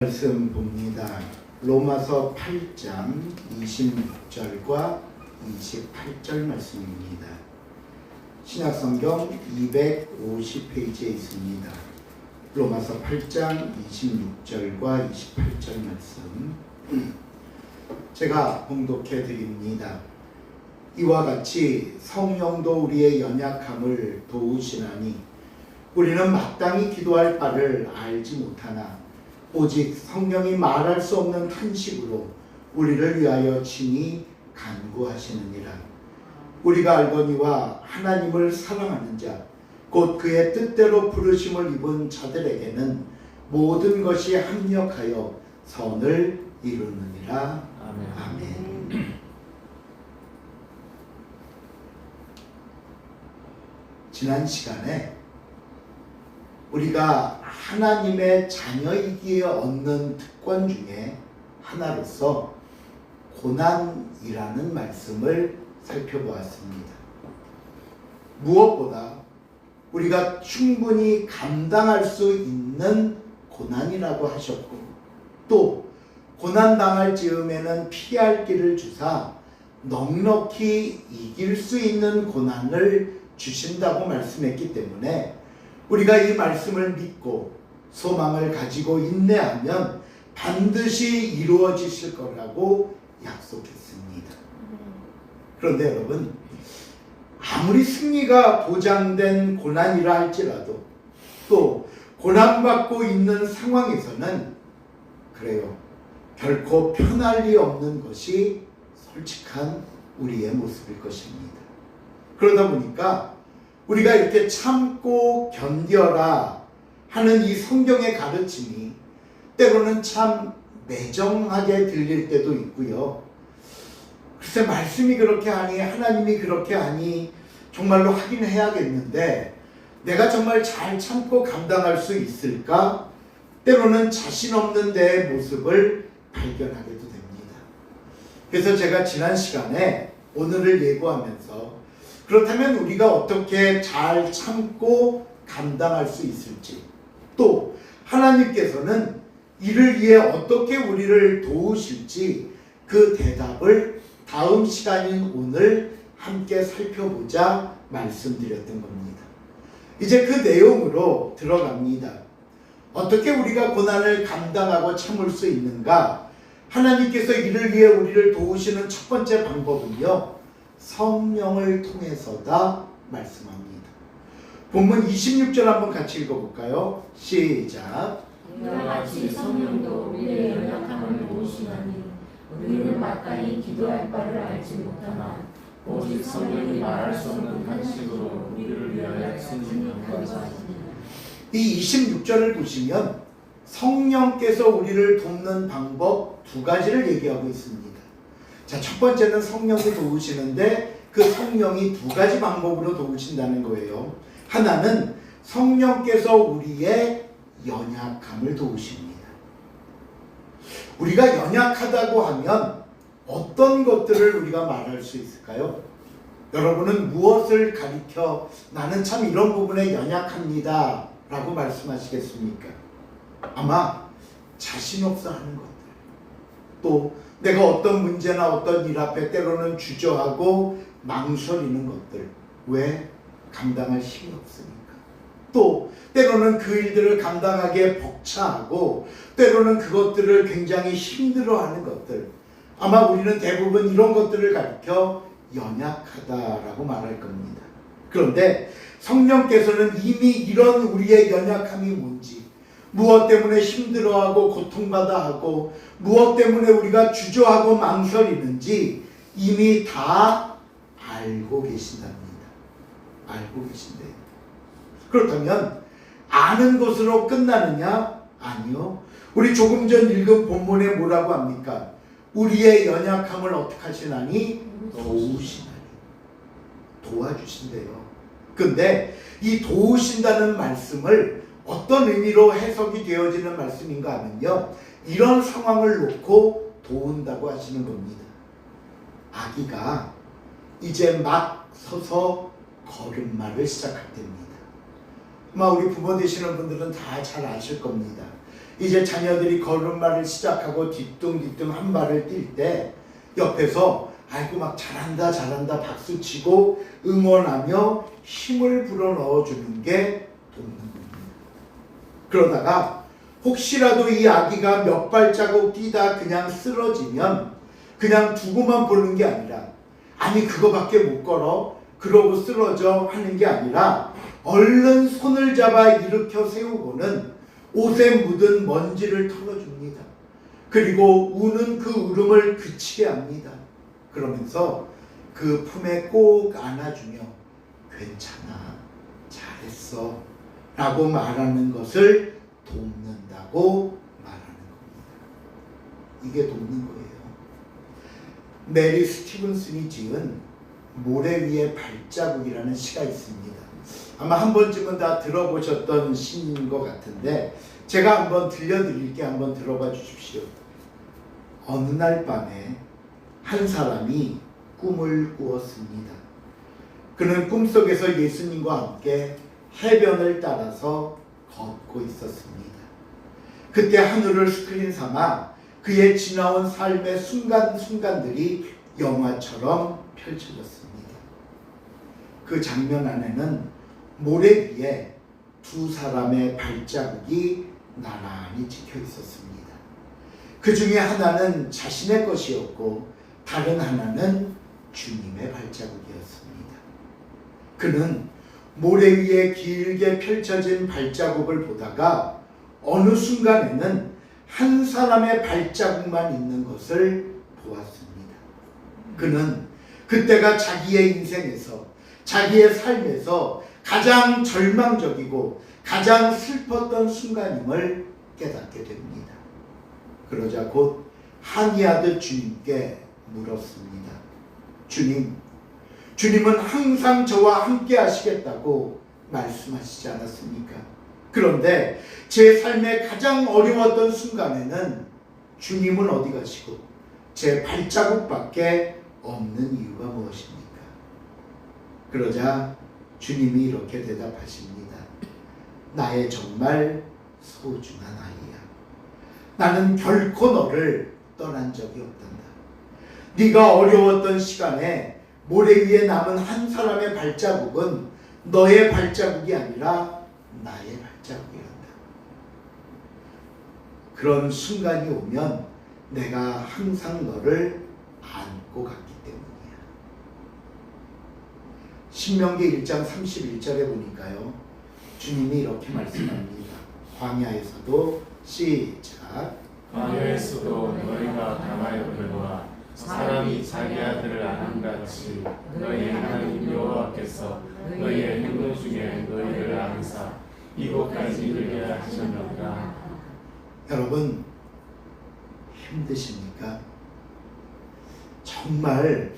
말씀 봅니다. 로마서 8장 26절과 28절 말씀입니다. 신약성경 250페이지에 있습니다. 로마서 8장 26절과 28절 말씀 제가 봉독해 드립니다. 이와 같이 성령도 우리의 연약함을 도우시나니 우리는 마땅히 기도할 바를 알지 못하나 오직 성령이 말할 수 없는 탄식으로 우리를 위하여 친히 간구하시느니라. 우리가 알거니와 하나님을 사랑하는 자, 곧 그의 뜻대로 부르심을 입은 자들에게는 모든 것이 합력하여 선을 이루느니라. 아멘. 지난 시간에 우리가 하나님의 자녀이기에 얻는 특권 중에 하나로서 고난이라는 말씀을 살펴보았습니다. 무엇보다 우리가 충분히 감당할 수 있는 고난이라고 하셨고, 또 고난당할 즈음에는 피할 길을 주사 넉넉히 이길 수 있는 고난을 주신다고 말씀했기 때문에 우리가 이 말씀을 믿고 소망을 가지고 인내하면 반드시 이루어지실 거라고 약속했습니다. 그런데 여러분, 아무리 승리가 보장된 고난이라 할지라도 또 고난받고 있는 상황에서는 그래요, 결코 편할 리 없는 것이 솔직한 우리의 모습일 것입니다. 그러다 보니까 우리가 이렇게 참고 견뎌라 하는 이 성경의 가르침이 때로는 참 매정하게 들릴 때도 있고요. 글쎄, 말씀이 그렇게 하니, 하나님이 그렇게 하니 정말로 하긴 해야겠는데 내가 정말 잘 참고 감당할 수 있을까? 때로는 자신 없는 내 모습을 발견하게도 됩니다. 그래서 제가 지난 시간에 오늘을 예고하면서 그렇다면 우리가 어떻게 잘 참고 감당할 수 있을지, 또 하나님께서는 이를 위해 어떻게 우리를 도우실지 그 대답을 다음 시간인 오늘 함께 살펴보자 말씀드렸던 겁니다. 이제 그 내용으로 들어갑니다. 어떻게 우리가 고난을 감당하고 참을 수 있는가? 하나님께서 이를 위해 우리를 도우시는 첫 번째 방법은요, 성령을 통해서다 말씀합니다. 본문 26절 한번 같이 읽어볼까요? 시작. 이와 같이 성령도 우리의 연약함을 도우시나니 우리는 마땅히 기도할 바를 알지 못하나 오직 성령이 말할 수 없는 탄식으로 우리를 위하여 친히 간구하시느니라. 이 26절을 보시면 성령께서 우리를 돕는 방법 두 가지를 얘기하고 있습니다. 자, 첫 번째는 성령이 도우시는데 그 성령이 두 가지 방법으로 도우신다는 거예요. 하나는 성령께서 우리의 연약함을 도우십니다. 우리가 연약하다고 하면 어떤 것들을 우리가 말할 수 있을까요? 여러분은 무엇을 가리켜 나는 참 이런 부분에 연약합니다 라고 말씀하시겠습니까? 아마 자신 없어 하는 것들, 또 내가 어떤 문제나 어떤 일 앞에 때로는 주저하고 망설이는 것들, 왜? 감당할 힘이 없으니까. 또 때로는 그 일들을 감당하기에 벅차하고 때로는 그것들을 굉장히 힘들어하는 것들, 아마 우리는 대부분 이런 것들을 가리켜 연약하다라고 말할 겁니다. 그런데 성령께서는 이미 이런 우리의 연약함이 뭔지, 무엇 때문에 힘들어하고 고통받아 하고 무엇 때문에 우리가 주저하고 망설이는지 이미 다 알고 계신답니다. 알고 계신대요. 그렇다면 아는 것으로 끝나느냐? 아니요. 우리 조금 전 읽은 본문에 뭐라고 합니까? 우리의 연약함을 어떻게 하시나니? 도우시나니. 도와주신대요. 근데 이 도우신다는 말씀을 어떤 의미로 해석이 되어지는 말씀인가 하면요, 이런 상황을 놓고 도운다고 하시는 겁니다. 아기가 이제 막 서서 걸음마를 시작할 때입니다. 아마 우리 부모 되시는 분들은 다 잘 아실 겁니다. 이제 자녀들이 걸음마를 시작하고 뒤뚱뒤뚱 한 발을 뛸 때 옆에서 아이고 막 잘한다 잘한다 박수치고 응원하며 힘을 불어넣어 주는 게 돕는 겁니다. 그러다가 혹시라도 이 아기가 몇 발자국 뛰다 그냥 쓰러지면 그냥 두고만 보는 게 아니라 아니 그거밖에 못 걸어 그러고 쓰러져 하는 게 아니라 얼른 손을 잡아 일으켜 세우고는 옷에 묻은 먼지를 털어줍니다. 그리고 우는 그 울음을 그치게 합니다. 그러면서 그 품에 꼭 안아주며 괜찮아 잘했어 라고 말하는 것을 돕는다고 말하는 겁니다. 이게 돕는 거예요. 메리 스티븐슨이 지은 모래 위의 발자국이라는 시가 있습니다. 아마 한 번쯤은 다 들어보셨던 시인 것 같은데 제가 한번 들려드릴게 한번 들어봐 주십시오. 어느 날 밤에 한 사람이 꿈을 꾸었습니다. 그는 꿈속에서 예수님과 함께 해변을 따라서 걷고 있었습니다. 그때 하늘을 스크린 삼아 그의 지나온 삶의 순간순간들이 영화처럼 펼쳐졌습니다. 그 장면 안에는 모래 위에 두 사람의 발자국이 나란히 찍혀 있었습니다. 그 중에 하나는 자신의 것이었고 다른 하나는 주님의 발자국이었습니다. 그는 모래 위에 길게 펼쳐진 발자국을 보다가 어느 순간에는 한 사람의 발자국만 있는 것을 보았습니다. 그는 그때가 자기의 인생에서 자기의 삶에서 가장 절망적이고 가장 슬펐던 순간임을 깨닫게 됩니다. 그러자 곧 항의하듯 주님께 물었습니다. 주님은 항상 저와 함께 하시겠다고 말씀하시지 않았습니까? 그런데 제 삶의 가장 어려웠던 순간에는 주님은 어디 가시고 제 발자국밖에 없는 이유가 무엇입니까? 그러자 주님이 이렇게 대답하십니다. 나의 정말 소중한 아이야. 나는 결코 너를 떠난 적이 없단다. 네가 어려웠던 시간에 모래 위에 남은 한 사람의 발자국은 너의 발자국이 아니라 나의 발자국이란다. 그런 순간이 오면 내가 항상 너를 안고 갔기 때문이야. 신명기 1장 31절에 보니까요. 주님이 이렇게 말씀합니다. 광야에서도 시작. 광야에서도 너희가 당하였거니와 사람이 자기 아들을 안음같이 너희 하나님 여호와께서 너희의 행동 중에 너희를 안사 이곳까지 이르게 하셨느니라. 여러분 힘드십니까? 정말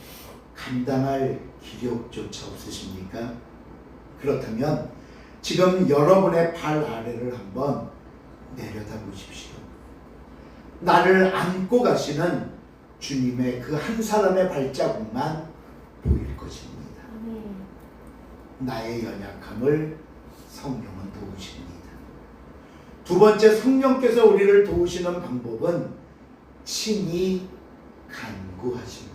감당할 기력조차 없으십니까? 그렇다면 지금 여러분의 발 아래를 한번 내려다 보십시오. 나를 안고 가시는 주님의 그 한 사람의 발자국만 보일 것입니다. 나의 연약함을 성령은 도우십니다. 두 번째, 성령께서 우리를 도우시는 방법은 친히 간구하십니다.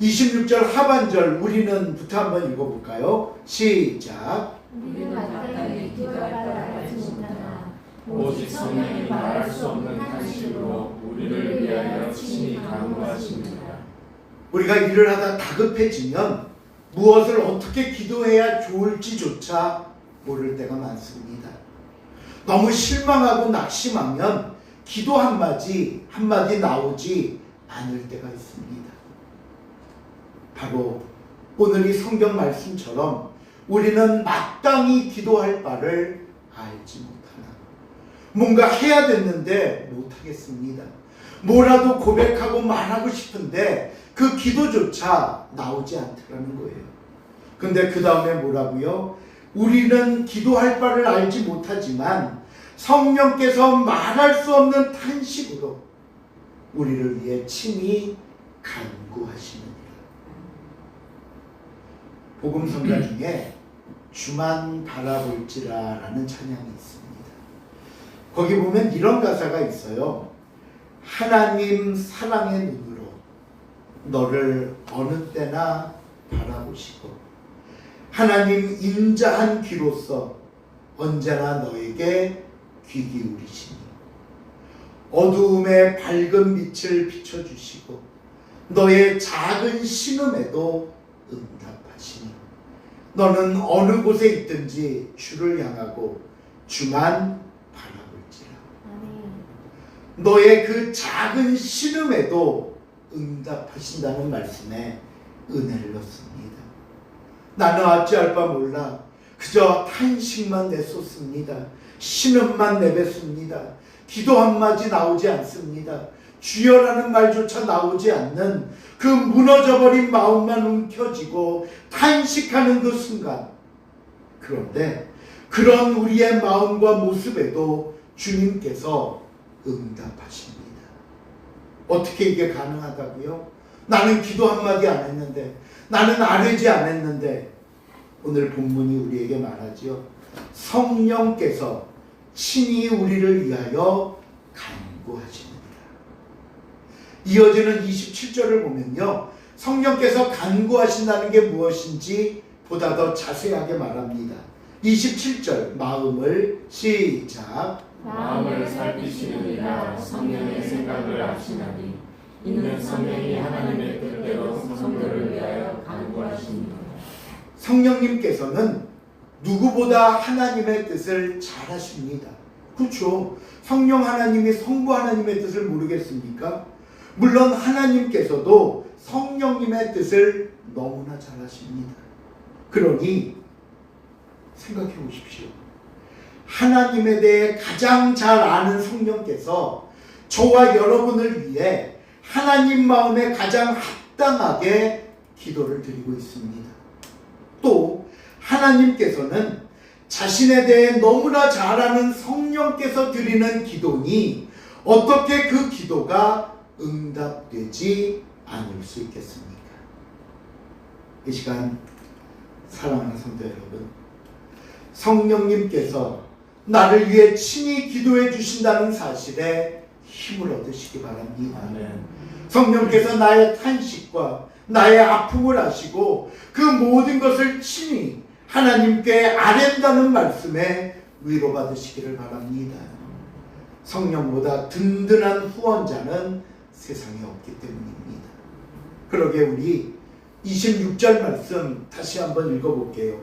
26절 하반절 우리는부터 한번 읽어볼까요? 시작. 우리는 마땅히 기도할 바를 알지 못하나 오직 성령이 말할 수 없는 탄식으로 우리를 위하여 친히 간구하십니다. 우리가 일을 하다 다급해지면 무엇을 어떻게 기도해야 좋을지조차 모를 때가 많습니다. 너무 실망하고 낙심하면 기도 한마디 나오지 않을 때가 있습니다. 바로 오늘 이 성경 말씀처럼 우리는 마땅히 기도할 바를 알지 못하나 뭔가 해야 됐는데 못하겠습니다. 뭐라도 고백하고 말하고 싶은데 그 기도조차 나오지 않더라는 거예요. 근데 그 다음에 뭐라고요? 우리는 기도할 바를 알지 못하지만 성령께서 말할 수 없는 탄식으로 우리를 위해 친히 간구하시느니라. 복음성가 중에 주만 바라볼지라라는 찬양이 있습니다. 거기 보면 이런 가사가 있어요. 하나님 사랑의 눈으로 너를 어느 때나 바라보시고 하나님 인자한 귀로서 언제나 너에게 귀 기울이시니 어두움에 밝은 빛을 비춰주시고 너의 작은 신음에도 응답하시니 너는 어느 곳에 있든지 주를 향하고 주만 바라볼지라. 너의 그 작은 신음에도 응답하신다는 말씀에 은혜를 넣습니다. 나는 어찌할 바 몰라 그저 탄식만 내쏟습니다. 신음만 내뱉습니다. 기도 한마디 나오지 않습니다. 주여라는 말조차 나오지 않는 그 무너져버린 마음만 움켜쥐고 탄식하는 그 순간, 그런데 그런 우리의 마음과 모습에도 주님께서 응답하십니다. 어떻게 이게 가능하다고요? 나는 기도 한마디 안 했는데, 나는 아뢰지 않았는데, 오늘 본문이 우리에게 말하지요. 성령께서 친히 우리를 위하여 간구하시느니라. 이어지는 27절을 보면요, 성령께서 간구하신다는 게 무엇인지 보다 더 자세하게 말합니다. 27절 마음을 시작. 마음을 살피시는 이가 성령의 생각을 아시나니 이는 성령이 하나님의 뜻대로 성도를 위하여 간구하십니다. 성령님께서는 누구보다 하나님의 뜻을 잘 아십니다. 그렇죠. 성령 하나님이 성부 하나님의 뜻을 모르겠습니까? 물론 하나님께서도 성령님의 뜻을 너무나 잘 아십니다. 그러니 생각해 보십시오. 하나님에 대해 가장 잘 아는 성령께서 저와 여러분을 위해 하나님 마음에 가장 합당하게 기도를 드리고 있습니다. 또 하나님께서는 자신에 대해 너무나 잘 아는 성령께서 드리는 기도니 어떻게 그 기도가 응답되지 않을 수 있겠습니까? 이 시간 사랑하는 성도 여러분, 성령님께서 나를 위해 친히 기도해 주신다는 사실에 힘을 얻으시기 바랍니다. 성령께서 나의 탄식과 나의 아픔을 아시고 그 모든 것을 친히 하나님께 아랜다는 말씀에 위로받으시기를 바랍니다. 성령보다 든든한 후원자는 세상에 없기 때문입니다. 그러게 우리 26절 말씀 다시 한번 읽어볼게요.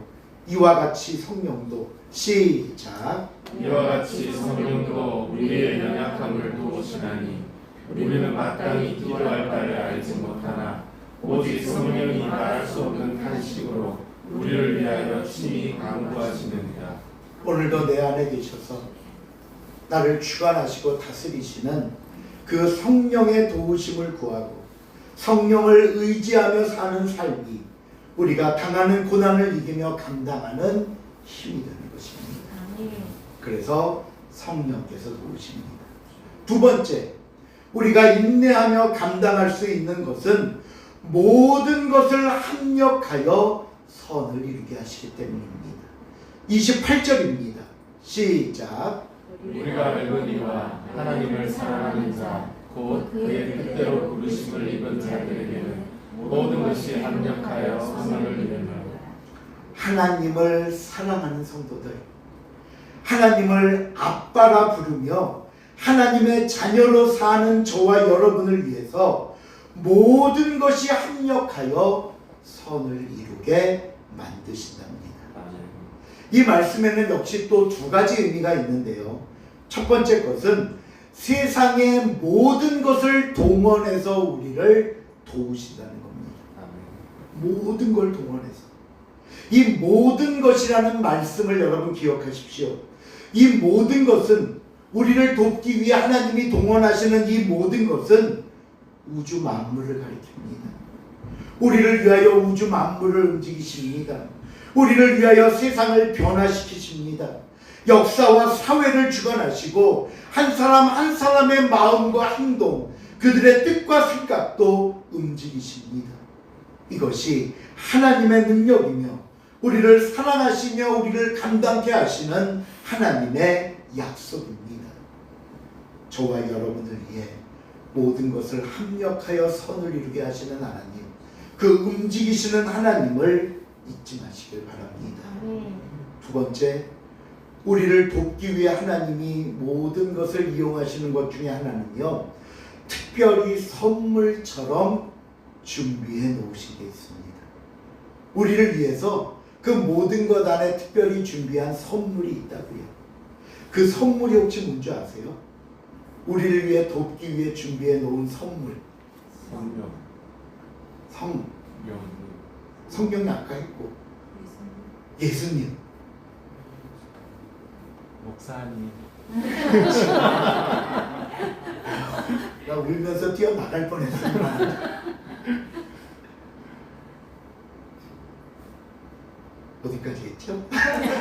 이와 같이 성령도 시작. 이와 같이 성령도 우리의 연약함을 도우시나니 우리는 마땅히 기도할 바를 알지 못하나 오직 성령이 말할 수 없는 탄식으로 우리를 위하여 친히 간구하시느니라. 오늘도 내 안에 계셔서 나를 주관하시고 다스리시는 그 성령의 도우심을 구하고 성령을 의지하며 사는 삶이 우리가 당하는 고난을 이기며 감당하는 힘이 되는 것입니다. 그래서 성령께서 도우십니다. 두 번째, 우리가 인내하며 감당할 수 있는 것은 모든 것을 합력하여 선을 이루게 하시기 때문입니다. 28절입니다. 시작. 우리가 알거니와 하나님을 사랑하는 자 곧 그의 뜻대로 부르심을 입은 자들에게는 모든 것이 합력하여 선을 이루느니라. 하나님을 사랑하는 성도들, 하나님을 아빠라 부르며 하나님의 자녀로 사는 저와 여러분을 위해서 모든 것이 합력하여 선을 이루게 만드신답니다. 이 말씀에는 역시 또 두 가지 의미가 있는데요. 첫 번째 것은 세상의 모든 것을 동원해서 우리를 도우신다는 겁니다. 모든 걸 동원해서. 이 모든 것이라는 말씀을 여러분 기억하십시오. 이 모든 것은 우리를 돕기 위해 하나님이 동원하시는 이 모든 것은 우주 만물을 가리킵니다. 우리를 위하여 우주 만물을 움직이십니다. 우리를 위하여 세상을 변화시키십니다. 역사와 사회를 주관하시고 한 사람 한 사람의 마음과 행동, 그들의 뜻과 생각도 움직이십니다. 이것이 하나님의 능력이며 우리를 사랑하시며 우리를 감당케 하시는 하나님의 약속입니다. 저와 여러분을 위해 모든 것을 합력하여 선을 이루게 하시는 하나님, 그 움직이시는 하나님을 잊지 마시길 바랍니다. 두 번째, 우리를 돕기 위해 하나님이 모든 것을 이용하시는 것 중에 하나는요, 특별히 선물처럼 준비해 놓으신 게 있습니다. 우리를 위해서 그 모든 것 안에 특별히 준비한 선물이 있다고요. 그 선물이 혹시 뭔지 아세요? 우리를 위해 돕기 위해 준비해 놓은 선물. 성경이 아까 했고, 예수님, 목사님. 나 울면서 뛰어나갈 뻔했습니다. 어디까지 했죠?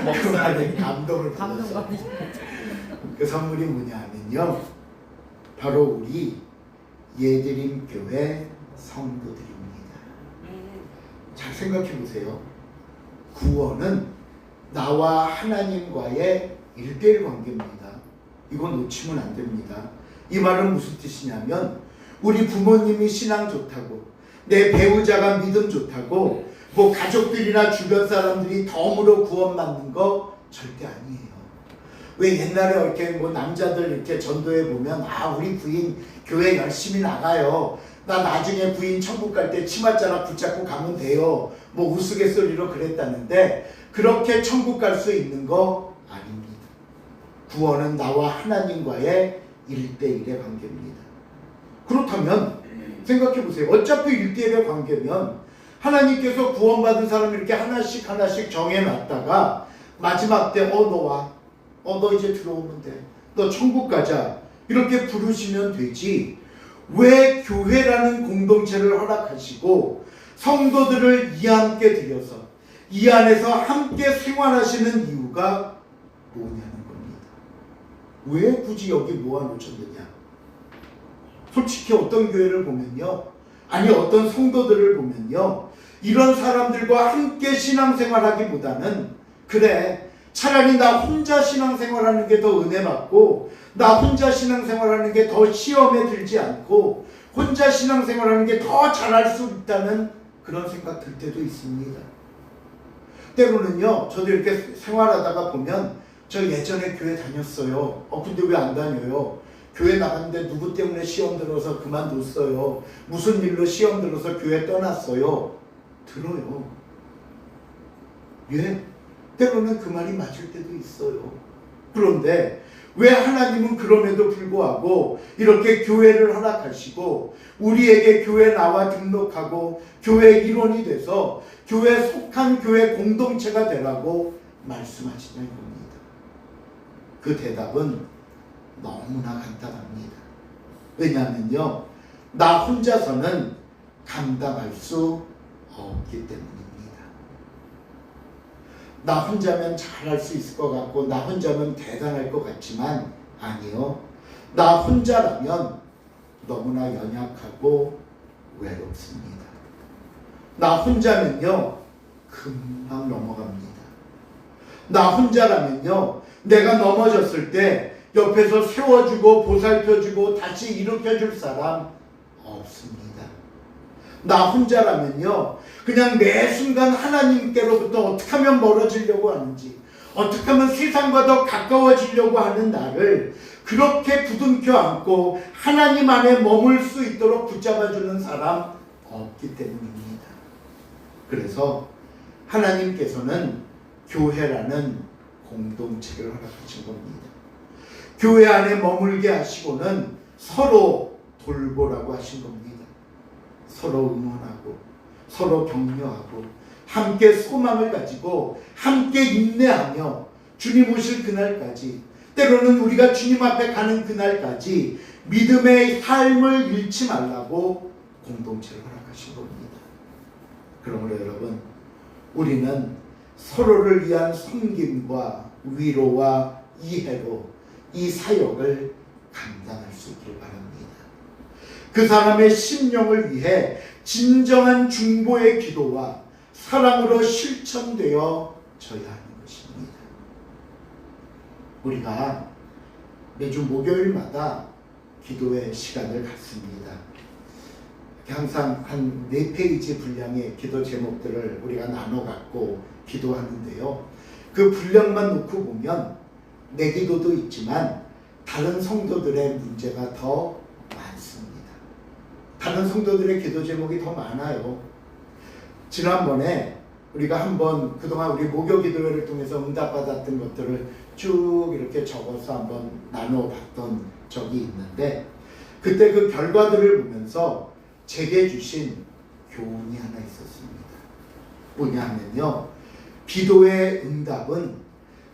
목사님 감동을 받았어. 그 선물이 뭐냐면요, 바로 우리 예드림 교회 성도들입니다. 잘 생각해 보세요. 구원은 나와 하나님과의 1대1 관계입니다. 이건 놓치면 안 됩니다. 이 말은 무슨 뜻이냐면, 우리 부모님이 신앙 좋다고, 내 배우자가 믿음 좋다고, 뭐 가족들이나 주변 사람들이 덤으로 구원받는 거 절대 아니에요. 왜 옛날에 이렇게 뭐 남자들 이렇게 전도해 보면, 아, 우리 부인 교회 열심히 나가요, 나 나중에 부인 천국 갈 때 치맛자락 붙잡고 가면 돼요, 뭐 우스갯소리로 그랬다는데, 그렇게 천국 갈 수 있는 거 아닙니다. 구원은 나와 하나님과의 1대1의 관계입니다. 그렇다면 생각해 보세요. 어차피 1대1의 관계면 하나님께서 구원받은 사람을 이렇게 하나씩 하나씩 정해놨다가 마지막 때 너 와, 너 이제 들어오면 돼, 너 천국 가자, 이렇게 부르시면 되지, 왜 교회라는 공동체를 허락하시고 성도들을 이 함께 들여서 이 안에서 함께 생활하시는 이유가 뭐냐는 겁니다. 왜 굳이 여기 모아놓으셨느냐? 솔직히 어떤 교회를 보면요, 아니 어떤 성도들을 보면요, 이런 사람들과 함께 신앙생활하기보다는, 그래, 차라리 나 혼자 신앙생활하는 게 더 은혜 받고, 나 혼자 신앙생활하는 게 더 시험에 들지 않고, 혼자 신앙생활하는 게 더 잘할 수 있다는 그런 생각 들 때도 있습니다. 때로는요, 저도 이렇게 생활하다가 보면, 저 예전에 교회 다녔어요. 근데 왜 안 다녀요? 교회 나갔는데 누구 때문에 시험 들어서 그만뒀어요. 무슨 일로 시험 들어서 교회 떠났어요. 들어요. 예, 때로는 그 말이 맞을 때도 있어요. 그런데 왜 하나님은 그럼에도 불구하고 이렇게 교회를 허락하시고 우리에게 교회 나와 등록하고 교회 일원이 돼서 교회 속한 교회 공동체가 되라고 말씀하시는 겁니다. 그 대답은 너무나 간단합니다. 왜냐하면요, 나 혼자서는 감당할 수 없기 때문입니다. 나 혼자면 잘할 수 있을 것 같고, 나 혼자면 대단할 것 같지만 아니요, 나 혼자라면 너무나 연약하고 외롭습니다. 나 혼자면요 금방 넘어갑니다. 나 혼자라면요, 내가 넘어졌을 때 옆에서 세워주고 보살펴주고 다시 일으켜줄 사람 없습니다. 나 혼자라면요, 그냥 매 순간 하나님께로부터 어떻게 하면 멀어지려고 하는지, 어떻게 하면 세상과 더 가까워지려고 하는 나를 그렇게 부둥켜 안고 하나님 안에 머물 수 있도록 붙잡아주는 사람 없기 때문입니다. 그래서 하나님께서는 교회라는 공동체를 허락하신 겁니다. 교회 안에 머물게 하시고는 서로 돌보라고 하신 겁니다. 서로 응원하고 서로 격려하고 함께 소망을 가지고 함께 인내하며 주님 오실 그날까지, 때로는 우리가 주님 앞에 가는 그날까지 믿음의 삶을 잃지 말라고 공동체를 허락하신 겁니다. 그러므로 여러분, 우리는 서로를 위한 섬김과 위로와 이해로 이 사역을 감당할 수 있길 바랍니다. 그 사람의 심령을 위해 진정한 중보의 기도와 사랑으로 실천되어 져야 하는 것입니다. 우리가 매주 목요일마다 기도의 시간을 갖습니다. 항상 한 4페이지 분량의 기도 제목들을 우리가 나눠 갖고 기도하는데요. 그 분량만 놓고 보면 내 기도도 있지만 다른 성도들의 문제가 더 많습니다. 다른 성도들의 기도 제목이 더 많아요. 지난번에 우리가 한번 그동안 우리 목요 기도회를 통해서 응답받았던 것들을 쭉 이렇게 적어서 한번 나눠봤던 적이 있는데, 그때 그 결과들을 보면서 제게 주신 교훈이 하나 있었습니다. 뭐냐 하면요, 기도의 응답은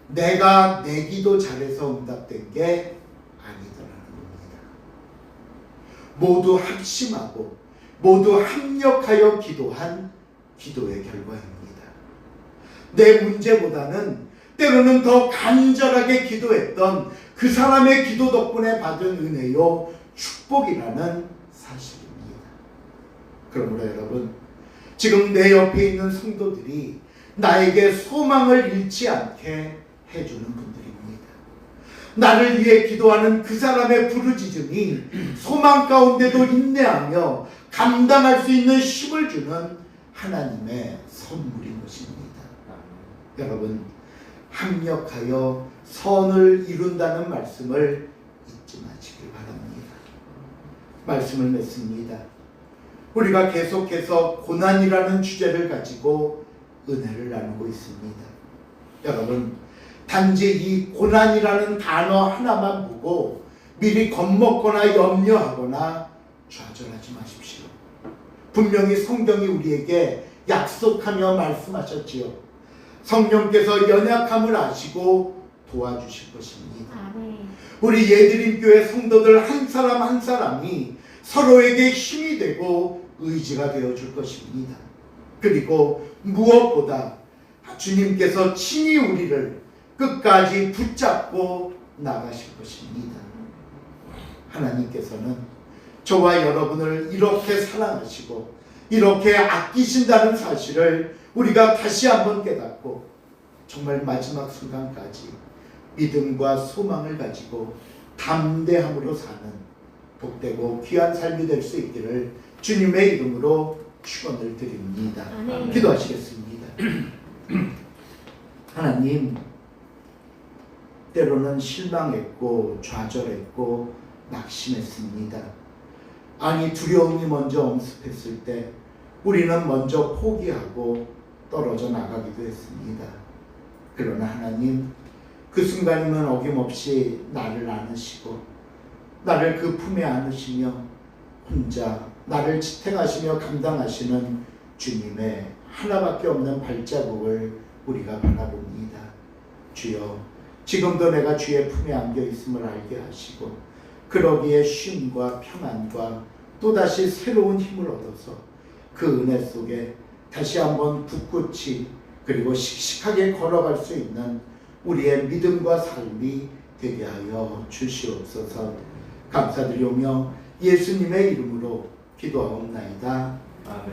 내가 내 기도 잘해서 응답된 게 아니더라는 겁니다. 모두 합심하고 모두 합력하여 기도한 기도의 결과입니다. 내 문제보다는 때로는 더 간절하게 기도했던 그 사람의 기도 덕분에 받은 은혜요 축복이라는 사실입니다. 그러므로 여러분, 지금 내 옆에 있는 성도들이 나에게 소망을 잃지 않게 해주는 분들입니다. 나를 위해 기도하는 그 사람의 부르짖음이 소망 가운데도 인내하며 감당할 수 있는 힘을 주는 하나님의 선물인 것입니다. 여러분, 합력하여 선을 이룬다는 말씀을 잊지 마시길 바랍니다. 말씀을 맺습니다. 우리가 계속해서 고난이라는 주제를 가지고 은혜를 나누고 있습니다. 여러분, 단지 이 고난이라는 단어 하나만 보고 미리 겁먹거나 염려하거나 좌절하지 마십시오. 분명히 성경이 우리에게 약속하며 말씀하셨지요. 성령께서 연약함을 아시고 도와주실 것입니다. 우리 예드림교회 성도들 한 사람 한 사람이 서로에게 힘이 되고 의지가 되어줄 것입니다. 그리고 무엇보다 주님께서 친히 우리를 끝까지 붙잡고 나가실 것입니다. 하나님께서는 저와 여러분을 이렇게 사랑하시고 이렇게 아끼신다는 사실을 우리가 다시 한번 깨닫고 정말 마지막 순간까지 믿음과 소망을 가지고 담대함으로 사는 복되고 귀한 삶이 될 수 있기를 주님의 이름으로 축원을 드립니다. 기도하시겠습니다. 하나님, 때로는 실망했고 좌절했고 낙심했습니다. 아니, 두려움이 먼저 엄습했을 때 우리는 먼저 포기하고 떨어져 나가기도 했습니다. 그러나 하나님, 그 순간이면 어김없이 나를 안으시고 나를 그 품에 안으시며 혼자 나를 지탱하시며 감당하시는 주님의 하나밖에 없는 발자국을 우리가 바라봅니다. 주여, 지금도 내가 주의 품에 안겨 있음을 알게 하시고 그러기에 쉼과 평안과 또다시 새로운 힘을 얻어서 그 은혜 속에 다시 한번 굳굳이 그리고 씩씩하게 걸어갈 수 있는 우리의 믿음과 삶이 되게 하여 주시옵소서. 감사드리오며 예수님의 이름으로 기도하옵나이다. 아멘.